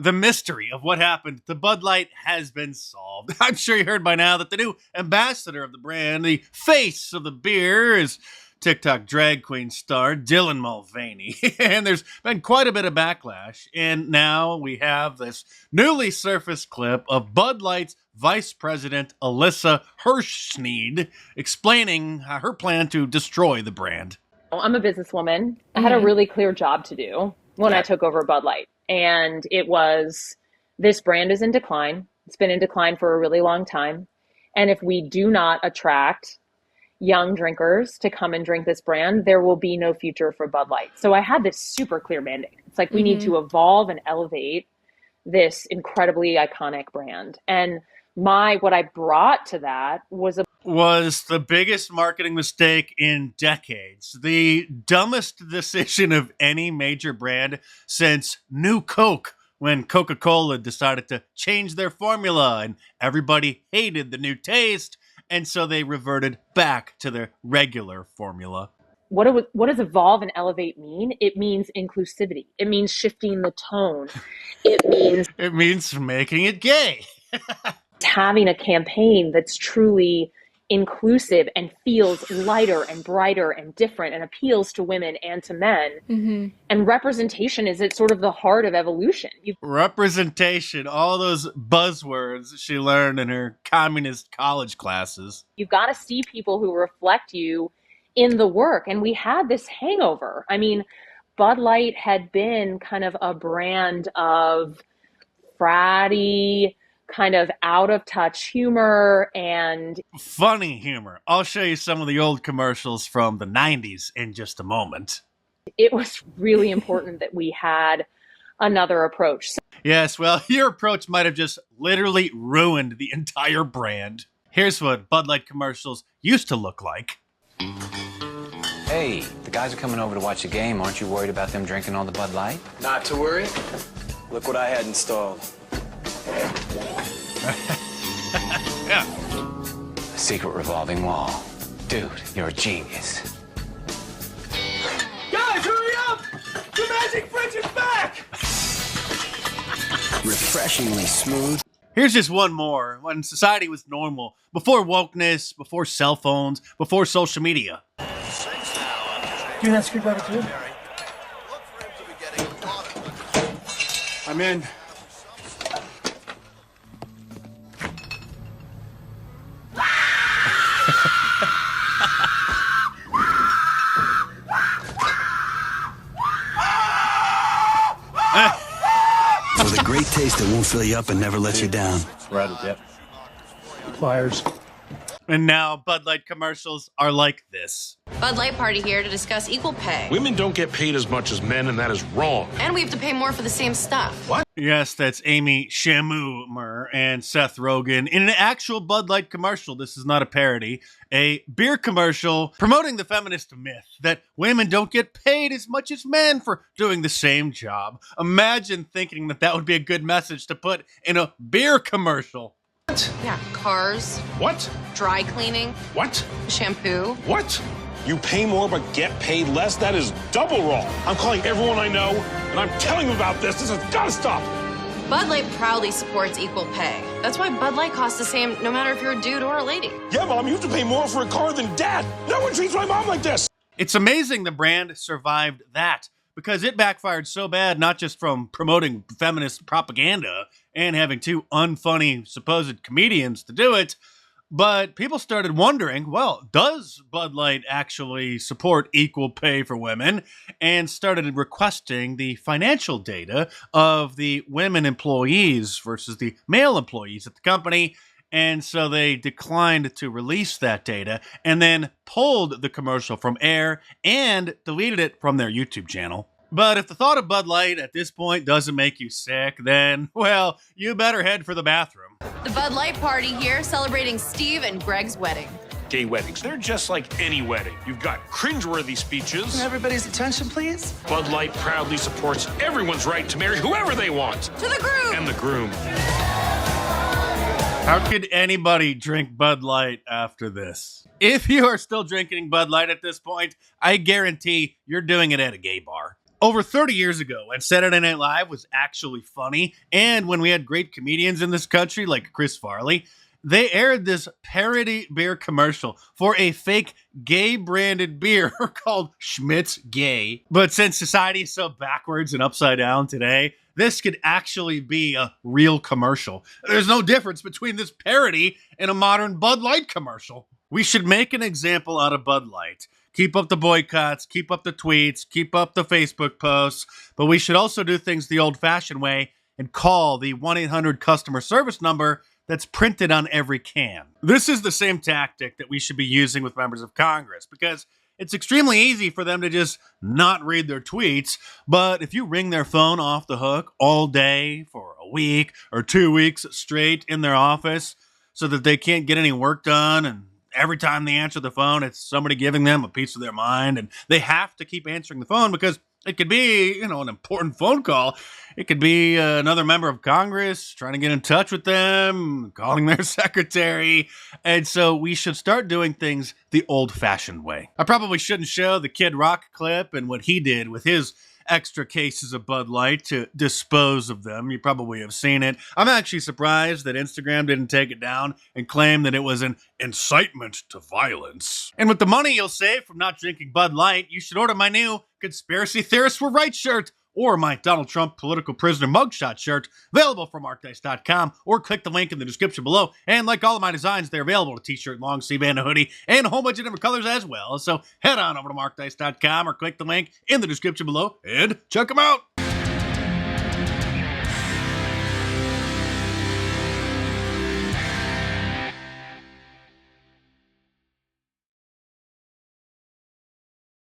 the mystery of what happened to Bud Light has been solved. I'm sure you heard by now that the new ambassador of the brand, the face of the beer, is TikTok drag queen star Dylan Mulvaney. And there's been quite a bit of backlash. And now we have this newly surfaced clip of Bud Light's Vice President Alyssa Hirschsneed explaining her plan to destroy the brand. I'm a businesswoman. I had a really clear job to do when I took over Bud Light. And it was, this brand is in decline. It's been in decline for a really long time. And if we do not attract young drinkers to come and drink this brand, there will be no future for Bud Light. So I had this super clear mandate. It's like, we need to evolve and elevate this incredibly iconic brand. And what I brought to that was the biggest marketing mistake in decades. The dumbest decision of any major brand since New Coke, when Coca-Cola decided to change their formula and everybody hated the new taste, and so they reverted back to their regular formula. What does evolve and elevate mean? It means inclusivity. It means shifting the tone. It means making it gay. Having a campaign that's truly inclusive and feels lighter and brighter and different and appeals to women and to men. And representation is at sort of the heart of evolution. Representation, all those buzzwords she learned in her communist college classes. You've got to see people who reflect you in the work. And we had this hangover. I mean, Bud Light had been kind of a brand of fratty, kind of out of touch humor and funny humor. I'll show you some of the old commercials from the 90s in just a moment. It was really important that we had another approach. Yes, well, your approach might have just literally ruined the entire brand. Here's what Bud Light commercials used to look like. Hey, the guys are coming over to watch the game. Aren't you worried about them drinking all the Bud Light? Not to worry. Look what I had installed. Yeah. A secret revolving wall. Dude, you're a genius. Guys, hurry up! The magic fridge is back! Refreshingly smooth. Here's just one more. When society was normal, before wokeness, before cell phones, before social media. Do that screwdriver too? I'm in. With a great taste that won't fill you up and never lets you down. Right, yep. Pliers. And now Bud Light commercials are like this. Bud Light Party here to discuss equal pay. Women don't get paid as much as men, and that is wrong. And we have to pay more for the same stuff. What? Yes, that's Amy Schumer and Seth Rogen in an actual Bud Light commercial. This is not a parody. A beer commercial promoting the feminist myth that women don't get paid as much as men for doing the same job. Imagine thinking that that would be a good message to put in a beer commercial. What? Yeah, cars. What? Dry cleaning. What? Shampoo. What? You pay more but get paid less? That is double wrong. I'm calling everyone I know, and I'm telling them about this. This has got to stop. Bud Light proudly supports equal pay. That's why Bud Light costs the same no matter if you're a dude or a lady. Yeah, Mom, you have to pay more for a car than Dad. No one treats my mom like this. It's amazing the brand survived that, because it backfired so bad, not just from promoting feminist propaganda and having two unfunny supposed comedians to do it, but people started wondering, well, does Bud Light actually support equal pay for women? And started requesting the financial data of the women employees versus the male employees at the company. And so they declined to release that data and then pulled the commercial from air and deleted it from their YouTube channel. But if the thought of Bud Light at this point doesn't make you sick, then, well, you better head for the bathroom. The Bud Light Party here celebrating Steve and Greg's wedding. Gay weddings, they're just like any wedding. You've got cringeworthy speeches. Everybody's attention, please. Bud Light proudly supports everyone's right to marry whoever they want. To the groom! And the groom. How could anybody drink Bud Light after this? If you are still drinking Bud Light at this point, I guarantee you're doing it at a gay bar. Over 30 years ago, when Saturday Night Live was actually funny, and when we had great comedians in this country like Chris Farley, they aired this parody beer commercial for a fake gay branded beer called Schmidt's Gay. But since society is so backwards and upside down today, this could actually be a real commercial. There's no difference between this parody and a modern Bud Light commercial. We should make an example out of Bud Light. Keep up the boycotts, keep up the tweets, keep up the Facebook posts, but we should also do things the old-fashioned way and call the 1-800 customer service number that's printed on every can. This is the same tactic that we should be using with members of Congress, because it's extremely easy for them to just not read their tweets, but if you ring their phone off the hook all day for a week or 2 weeks straight in their office so that they can't get any work done, and every time they answer the phone, it's somebody giving them a piece of their mind, and they have to keep answering the phone because it could be, an important phone call. It could be another member of Congress trying to get in touch with them, calling their secretary. And so we should start doing things the old-fashioned way. I probably shouldn't show the Kid Rock clip and what he did with his extra cases of Bud Light to dispose of them. You probably have seen it. I'm actually surprised that Instagram didn't take it down and claim that it was an incitement to violence. And with the money you'll save from not drinking Bud Light, you should order my new Conspiracy Theorists Were Right shirt or my Donald Trump political prisoner mugshot shirt, available from markdice.com, or click the link in the description below. And like all of my designs, they're available to t-shirt, long sleeve, and a hoodie, and a whole bunch of different colors as well. So head on over to markdice.com or click the link in the description below and check them out.